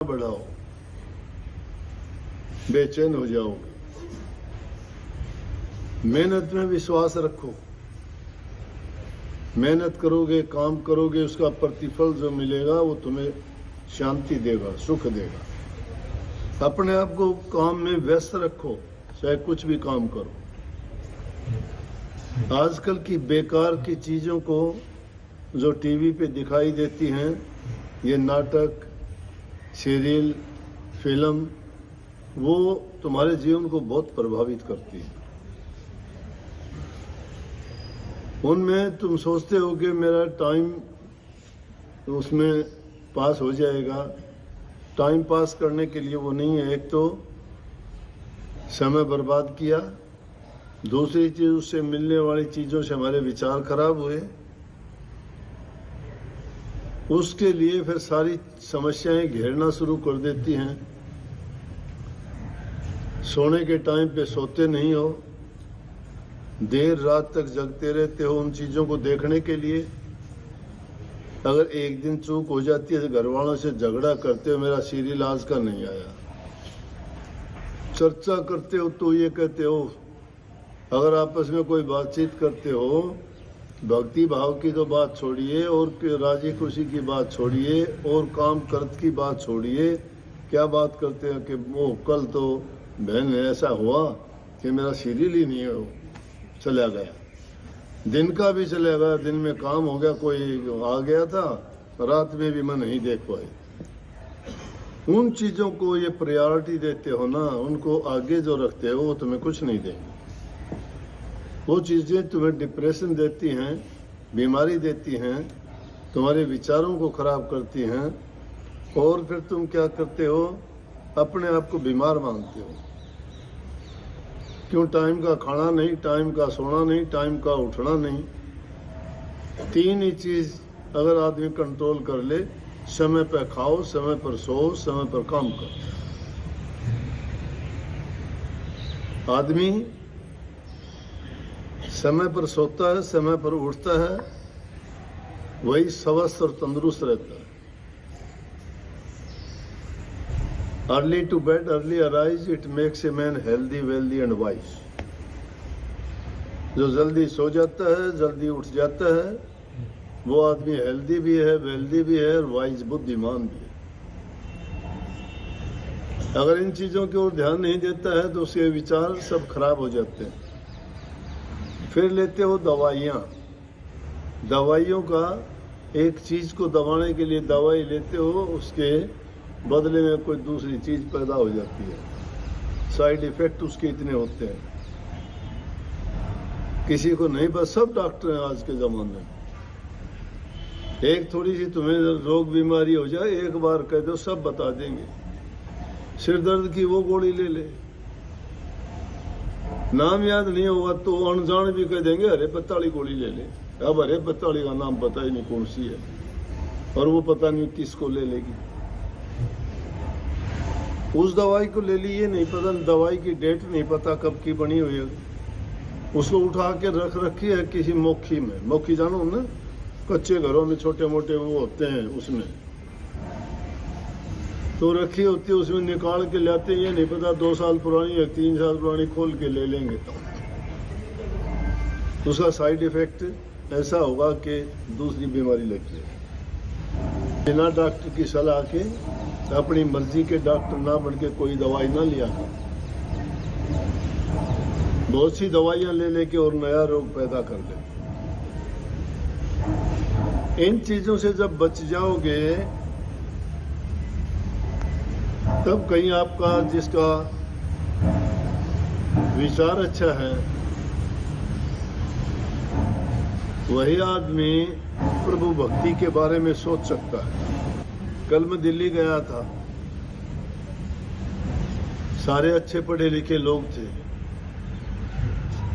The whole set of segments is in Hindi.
बढ़ाओ, बेचैन हो जाओगे। मेहनत में विश्वास रखो, मेहनत करोगे, काम करोगे, उसका प्रतिफल जो मिलेगा वो तुम्हें शांति देगा, सुख देगा। अपने आप को काम में व्यस्त रखो, चाहे कुछ भी काम करो। आजकल की बेकार की चीजों को जो टीवी पे दिखाई देती हैं, ये नाटक, सीरियल, फिल्म, वो तुम्हारे जीवन को बहुत प्रभावित करती है। उनमें तुम सोचते हो कि मेरा टाइम उसमें पास हो जाएगा। टाइम पास करने के लिए वो नहीं है। एक तो समय बर्बाद किया, दूसरी चीज उससे मिलने वाली चीजों से हमारे विचार खराब हुए, उसके लिए फिर सारी समस्याएं घेरना शुरू कर देती हैं। सोने के टाइम पे सोते नहीं हो, देर रात तक जगते रहते हो उन चीजों को देखने के लिए। अगर एक दिन चूक हो जाती है तो घर वालों से झगड़ा करते हो, मेरा सीरियल आज का नहीं आया। चर्चा करते हो तो ये कहते हो, अगर आपस में कोई बातचीत करते हो, भक्ति भाव की तो बात छोड़िए और राजी खुशी की बात छोड़िए और काम कर्त की बात छोड़िए, क्या बात करते हैं कि वो कल तो बहन ऐसा हुआ कि मेरा सीरियल ही नहीं है, चला गया। दिन का भी चला गया, दिन में काम हो गया, कोई आ गया था, रात में भी मैं नहीं देख पाई। उन चीजों को ये प्रायोरिटी देते हो ना, उनको आगे जो रखते हो वो तुम्हें कुछ नहीं देंगे। वो चीजें तुम्हें डिप्रेशन देती हैं, बीमारी देती हैं, तुम्हारे विचारों को खराब करती हैं, और फिर तुम क्या करते हो, अपने आप को बीमार मानते हो। क्यों? टाइम का खाना नहीं, टाइम का सोना नहीं, टाइम का उठना नहीं। तीन ही चीज अगर आदमी कंट्रोल कर ले, समय पर खाओ, समय पर सो, समय पर काम करो। आदमी समय पर सोता है, समय पर उठता है, वही स्वस्थ और तंदुरुस्त रहता है। Early to bed, early arise, it makes a man healthy, wealthy and wise. जो जल्दी सो जाता है, जल्दी उठ जाता है, वो आदमी हेल्दी भी है, वेल्दी भी है और वाइज, बुद्धिमान भी है। अगर इन चीजों की ओर ध्यान नहीं देता है तो उसके विचार सब खराब हो जाते हैं। फिर लेते हो दवाइयाँ। दवाइयों का, एक चीज को दबाने के लिए दवाई लेते हो, उसके बदले में कोई दूसरी चीज पैदा हो जाती है। साइड इफेक्ट उसके इतने होते हैं, किसी को नहीं पता। सब डॉक्टर हैं आज के जमाने में। एक थोड़ी सी तुम्हें रोग बीमारी हो जाए, एक बार कह दो सब बता देंगे। सिर दर्द की वो गोली ले ले, नाम याद नहीं होगा तो अनजान भी कह देंगे हरे पत्ता वाली गोली ले ले। अब हरे पत्ता वाली का नाम पता ही नहीं कौन सी है, और वो पता नहीं किसको ले लेगी। उस दवाई को ले ली, ये नहीं पता, दवाई की डेट नहीं पता कब की बनी हुई है, उसको उठा के रख रखी है किसी मोखी में। मोखी जानो ना, कच्चे घरों में छोटे मोटे वो होते हैं, उसमें तो रखी होती है, उसमें निकाल के लाते हैं। ये नहीं पता 2 साल पुरानी है, 3 साल पुरानी, खोल के ले लेंगे तो उसका साइड इफेक्ट ऐसा होगा कि दूसरी बीमारी लग जाए। बिना डॉक्टर की सलाह के, अपनी मर्जी के डॉक्टर ना बन के कोई दवाई ना लिया। बहुत सी दवाइयां ले लेके और नया रोग पैदा कर ले। इन चीजों से जब बच जाओगे तब कहीं आपका, जिसका विचार अच्छा है, वही आदमी प्रभु भक्ति के बारे में सोच सकता है। कल मैं दिल्ली गया था, सारे अच्छे पढ़े लिखे लोग थे,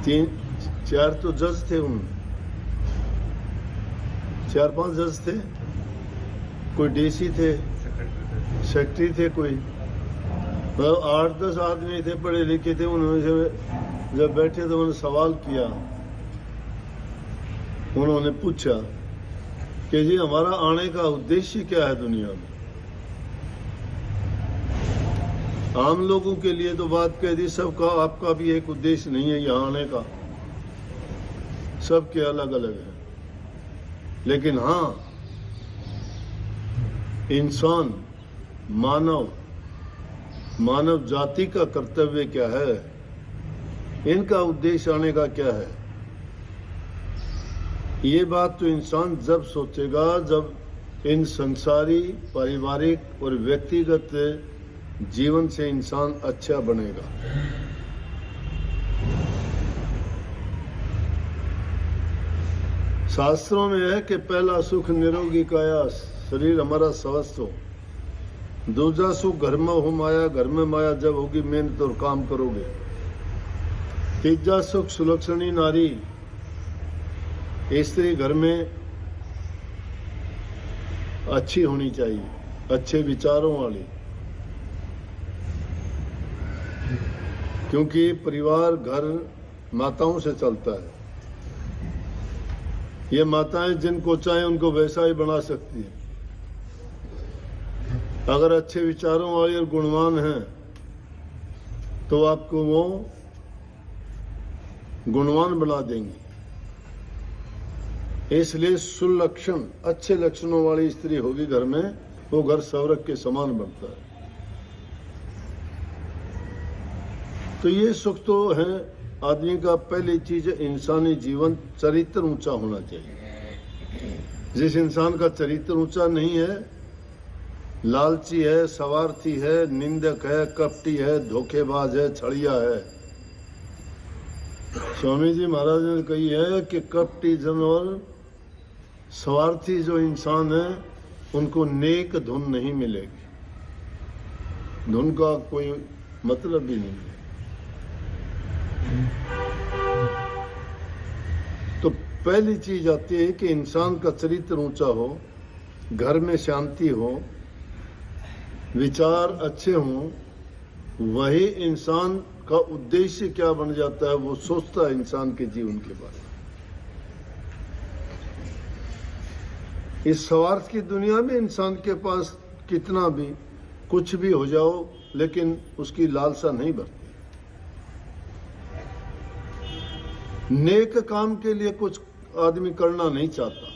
3-4 तो जज थे, उनमें 4-5 जज थे, कोई डीसी थे, सेक्रेटरी थे, कोई 8-10 आदमी थे पढ़े लिखे थे। उन्होंने जब बैठे तो उन्होंने सवाल किया, उन्होंने पूछा कि जी हमारा आने का उद्देश्य क्या है दुनिया में। आम लोगों के लिए तो बात कह दी, सबका आपका भी एक उद्देश्य नहीं है यहाँ आने का, सबके अलग अलग है। लेकिन हाँ, इंसान मानव जाति का कर्तव्य क्या है, इनका उद्देश्य आने का क्या है, ये बात तो इंसान जब सोचेगा जब इन संसारी, पारिवारिक और व्यक्तिगत जीवन से इंसान अच्छा बनेगा। शास्त्रों में है कि पहला सुख निरोगी काया, शरीर हमारा स्वस्थ हो। दूसरा सुख घर में हो माया, घर में माया जब होगी मेहनत और काम करोगे। तीसरा सुख सुलक्षणी नारी, स्त्री घर में अच्छी होनी चाहिए, अच्छे विचारों वाली, क्योंकि परिवार घर माताओं से चलता है। ये माताएं जिनको चाहे उनको वैसा ही बना सकती है। अगर अच्छे विचारों वाली और गुणवान हैं तो आपको वो गुणवान बना देंगी। इसलिए सुलक्षण, अच्छे लक्षणों वाली स्त्री होगी घर में, वो घर स्वर्ग के समान बनता है। तो ये सुख तो है आदमी का। पहली चीज इंसानी जीवन चरित्र ऊंचा होना चाहिए। जिस इंसान का चरित्र ऊंचा नहीं है, लालची है, स्वार्थी है, निंदक है, कपटी है, धोखेबाज है, छड़िया है। स्वामी जी महाराज ने कही है कि कपटी जन और स्वार्थी जो इंसान है उनको नेक धुन नहीं मिलेगी, धुन का कोई मतलब भी नहीं है। तो पहली चीज आती है कि इंसान का चरित्र ऊंचा हो, घर में शांति हो, विचार अच्छे हों। वही इंसान का उद्देश्य क्या बन जाता है, वो सोचता है इंसान के जीवन के बारे में। इस स्वार्थ की दुनिया में इंसान के पास कितना भी कुछ भी हो जाओ, लेकिन उसकी लालसा नहीं बढ़ती। नेक काम के लिए कुछ आदमी करना नहीं चाहता,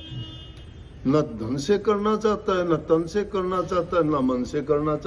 न धन से करना चाहता है, न तन से करना चाहता है, न मन से करना चाहता है।